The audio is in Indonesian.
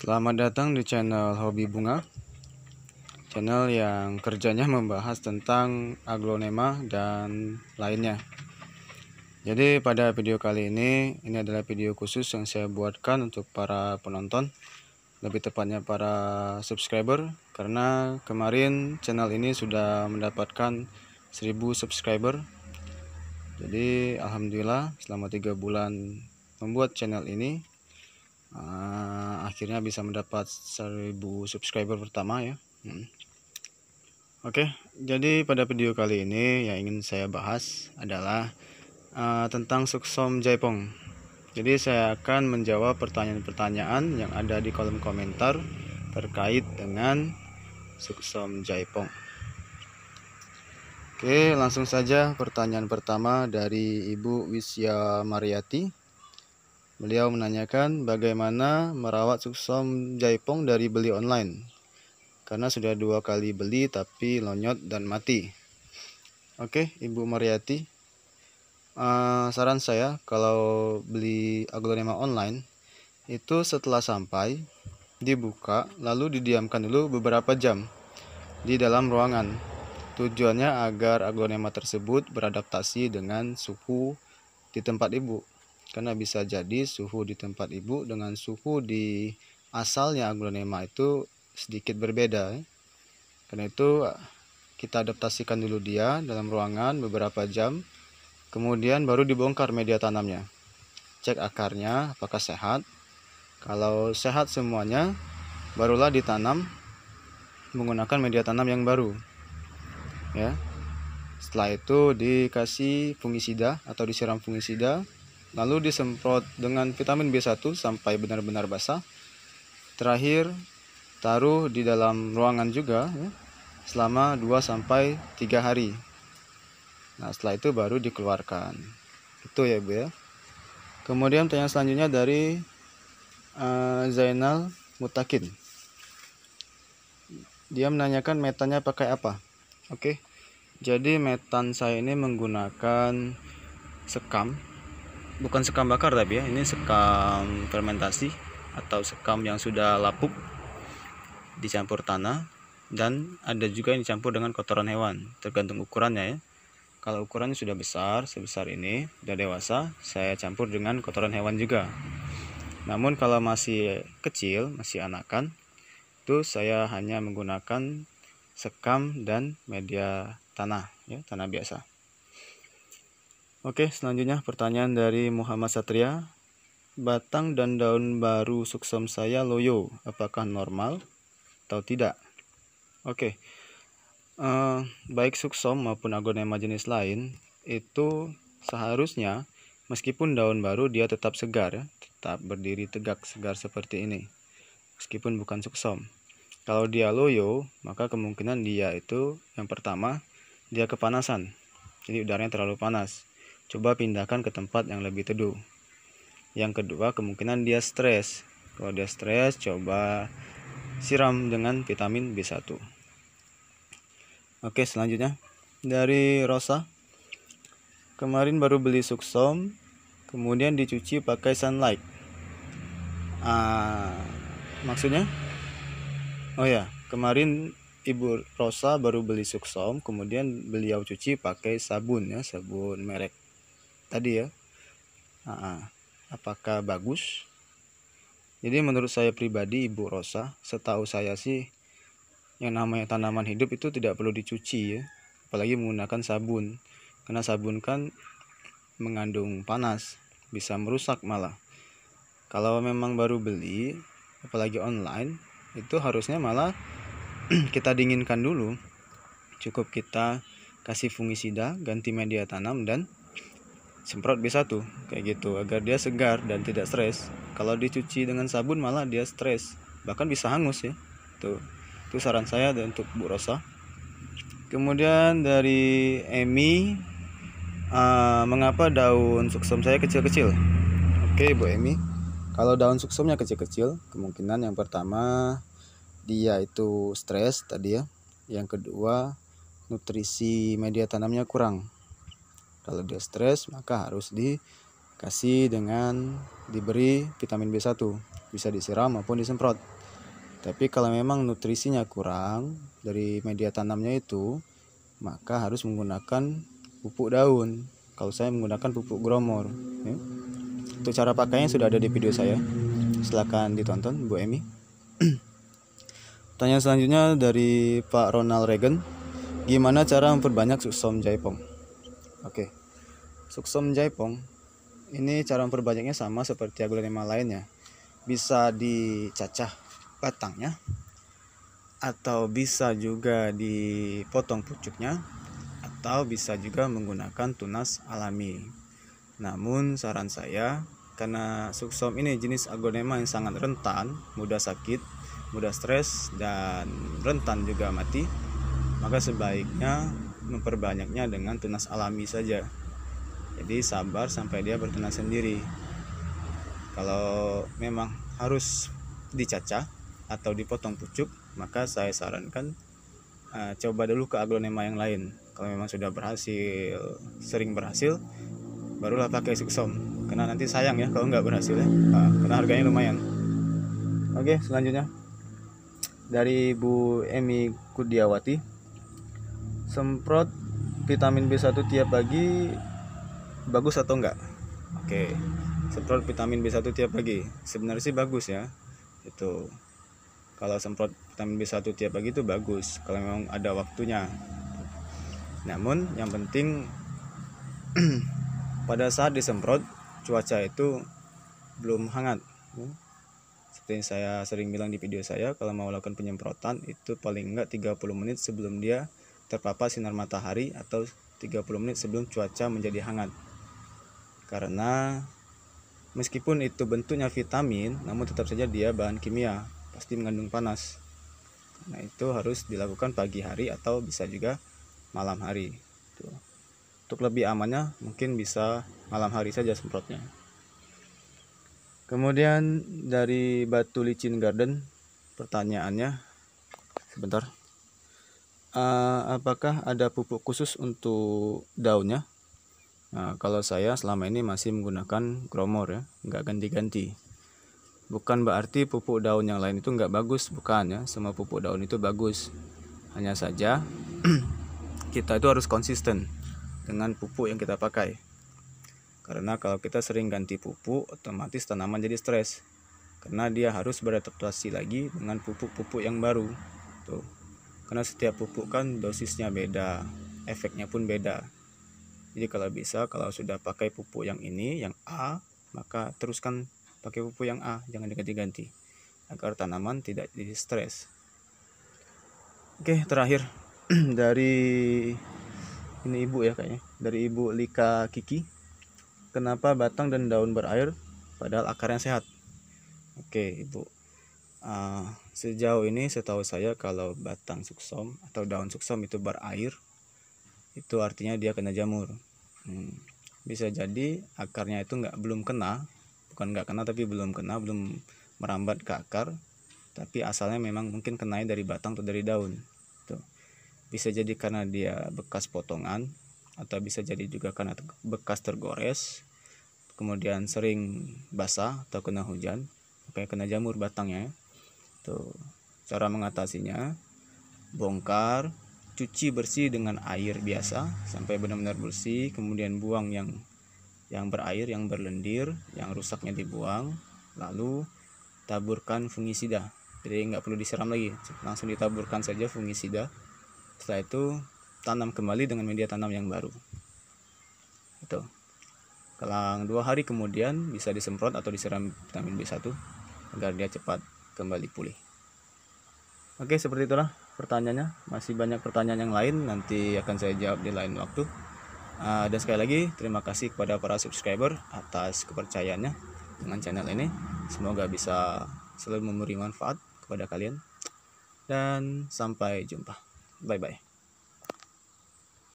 Selamat datang di channel Hobi Bunga, channel yang kerjanya membahas tentang aglonema dan lainnya. Jadi pada video kali ini adalah video khusus yang saya buatkan untuk para penonton, lebih tepatnya para subscriber, karena kemarin channel ini sudah mendapatkan 1000 subscriber. Jadi alhamdulillah selama 3 bulan membuat channel ini, akhirnya bisa mendapat 1000 subscriber pertama ya. Oke, jadi pada video kali ini yang ingin saya bahas adalah tentang Suksom Jaipong. Jadi saya akan menjawab pertanyaan-pertanyaan yang ada di kolom komentar terkait dengan Suksom Jaipong. Oke, langsung saja pertanyaan pertama dari Ibu Wisya Mariati. Beliau menanyakan bagaimana merawat Suksom Jaipong dari beli online, karena sudah 2 kali beli tapi lonyot dan mati. Oke, Ibu Mariati, saran saya kalau beli aglonema online itu setelah sampai dibuka lalu didiamkan dulu beberapa jam di dalam ruangan. Tujuannya agar aglonema tersebut beradaptasi dengan suhu di tempat ibu. Karena bisa jadi suhu di tempat ibu dengan suhu di asalnya aglonema itu sedikit berbeda. Karena itu kita adaptasikan dulu dia dalam ruangan beberapa jam, kemudian baru dibongkar media tanamnya. Cek akarnya apakah sehat. Kalau sehat semuanya, barulah ditanam menggunakan media tanam yang baru. Ya. Setelah itu dikasih fungisida atau disiram fungisida, lalu disemprot dengan vitamin B1 sampai benar-benar basah. Terakhir taruh di dalam ruangan juga ya, selama 2-3 hari. Nah, setelah itu baru dikeluarkan. Itu ya Bu ya. Kemudian pertanyaan selanjutnya dari Zainal Mutakin. Dia menanyakan metannya pakai apa? Oke. Jadi metan saya ini menggunakan sekam. Bukan sekam bakar tapi ya, ini sekam fermentasi atau sekam yang sudah lapuk dicampur tanah, dan ada juga yang dicampur dengan kotoran hewan, tergantung ukurannya ya. Kalau ukurannya sudah besar, sebesar ini, sudah dewasa, saya campur dengan kotoran hewan juga. Namun kalau masih kecil, masih anakan, itu saya hanya menggunakan sekam dan media tanah ya, tanah biasa. Oke, selanjutnya pertanyaan dari Muhammad Satria. Batang dan daun baru Suksom saya loyo, apakah normal atau tidak? Oke, baik Suksom maupun aglonema jenis lain itu seharusnya meskipun daun baru dia tetap segar ya, tetap berdiri tegak segar seperti ini, meskipun bukan Suksom. Kalau dia loyo, maka kemungkinan dia itu yang pertama dia kepanasan, jadi udaranya terlalu panas. Coba pindahkan ke tempat yang lebih teduh. Yang kedua, kemungkinan dia stres. Kalau dia stres, coba siram dengan vitamin B1. Oke, selanjutnya dari Rosa. Kemarin baru beli Suksom, kemudian dicuci pakai Sunlight. Maksudnya? Oh ya, kemarin Ibu Rosa baru beli Suksom, kemudian beliau cuci pakai sabun ya, sabun merek tadi ya. Apakah bagus? Jadi menurut saya pribadi Ibu Rosa, setahu saya sih yang namanya tanaman hidup itu tidak perlu dicuci ya, apalagi menggunakan sabun, karena sabun kan mengandung panas, bisa merusak malah. Kalau memang baru beli, apalagi online, itu harusnya malah kita dinginkan dulu. Cukup kita kasih fungisida, ganti media tanam, dan semprot B1 kayak gitu agar dia segar dan tidak stres. Kalau dicuci dengan sabun malah dia stres, bahkan bisa hangus ya. Itu saran saya untuk Bu Rosa. Kemudian dari Emi, mengapa daun Suksom saya kecil-kecil? Oke Bu Emi, kalau daun Suksomnya kecil-kecil, kemungkinan yang pertama dia itu stres tadi ya. Yang kedua, nutrisi media tanamnya kurang. Kalau dia stres, maka harus kasih dengan diberi vitamin B1, bisa disiram maupun disemprot. Tapi kalau memang nutrisinya kurang dari media tanamnya itu, maka harus menggunakan pupuk daun. Kalau saya menggunakan pupuk gromor ya. Untuk cara pakainya sudah ada di video saya, silakan ditonton Bu Emi. Pertanyaan selanjutnya dari Pak Ronald Reagan, gimana cara memperbanyak suksom jaipong? Oke, suksom jaipong ini cara memperbanyaknya sama seperti aglonema lainnya, bisa dicacah batangnya atau bisa juga dipotong pucuknya atau bisa juga menggunakan tunas alami. Namun saran saya, karena suksom ini jenis aglonema yang sangat rentan, mudah sakit, mudah stres, dan rentan juga mati, maka sebaiknya memperbanyaknya dengan tunas alami saja. Jadi sabar sampai dia bertunas sendiri. Kalau memang harus dicacah atau dipotong pucuk, maka saya sarankan coba dulu ke aglonema yang lain. Kalau memang sudah sering berhasil, barulah pakai suksom. Karena nanti sayang ya kalau nggak berhasil ya, karena harganya lumayan. Oke, selanjutnya dari Bu Emi Kudiawati, semprot vitamin B1 tiap pagi bagus atau enggak? Oke, semprot vitamin B1 tiap pagi sebenarnya sih bagus ya. Itu kalau semprot vitamin B1 tiap pagi itu bagus kalau memang ada waktunya. Namun yang penting pada saat disemprot cuaca itu belum hangat. Seperti yang saya sering bilang di video saya, kalau mau lakukan penyemprotan itu paling enggak 30 menit sebelum dia terpapar sinar matahari atau 30 menit sebelum cuaca menjadi hangat. Karena meskipun itu bentuknya vitamin, namun tetap saja dia bahan kimia, pasti mengandung panas. Nah, itu harus dilakukan pagi hari atau bisa juga malam hari. Untuk lebih amannya mungkin bisa malam hari saja semprotnya. Kemudian dari Batu Licin Garden, pertanyaannya, sebentar, apakah ada pupuk khusus untuk daunnya? Nah, kalau saya selama ini masih menggunakan gromor ya, nggak ganti-ganti. Bukan berarti pupuk daun yang lain itu nggak bagus, bukan ya, semua pupuk daun itu bagus. Hanya saja kita itu harus konsisten dengan pupuk yang kita pakai. Karena kalau kita sering ganti pupuk, otomatis tanaman jadi stres. Karena dia harus beradaptasi lagi dengan pupuk-pupuk yang baru. Tuh. Karena setiap pupuk kan dosisnya beda, efeknya pun beda. Jadi kalau sudah pakai pupuk yang ini, yang A, maka teruskan pakai pupuk yang A, jangan diganti-ganti. Agar tanaman tidak jadi stres. Oke, terakhir dari ini ibu ya kayaknya, dari Ibu Lika Kiki. Kenapa batang dan daun berair padahal akarnya sehat? Oke Ibu, sejauh ini setahu saya kalau batang suksom atau daun suksom itu berair, itu artinya dia kena jamur. Bisa jadi akarnya itu belum kena, bukan nggak kena tapi belum kena, belum merambat ke akar, tapi asalnya memang mungkin kena dari batang atau dari daun. Tuh. Bisa jadi karena dia bekas potongan, atau bisa jadi juga karena bekas tergores, kemudian sering basah atau kena hujan, makanya kena jamur batangnya. Tuh, cara mengatasinya, bongkar, cuci bersih dengan air biasa sampai benar-benar bersih, kemudian buang yang berair, yang berlendir, yang rusaknya dibuang, lalu taburkan fungisida. Jadi nggak perlu disiram lagi, langsung ditaburkan saja fungisida. Setelah itu tanam kembali dengan media tanam yang baru. Itu. Selang 2 hari kemudian bisa disemprot atau disiram vitamin B1 agar dia cepat kembali pulih. Oke, seperti itulah pertanyaannya. Masih banyak pertanyaan yang lain, nanti akan saya jawab di lain waktu. Dan sekali lagi terima kasih kepada para subscriber atas kepercayaannya dengan channel ini. Semoga bisa selalu memberi manfaat kepada kalian. Dan sampai jumpa. Bye bye.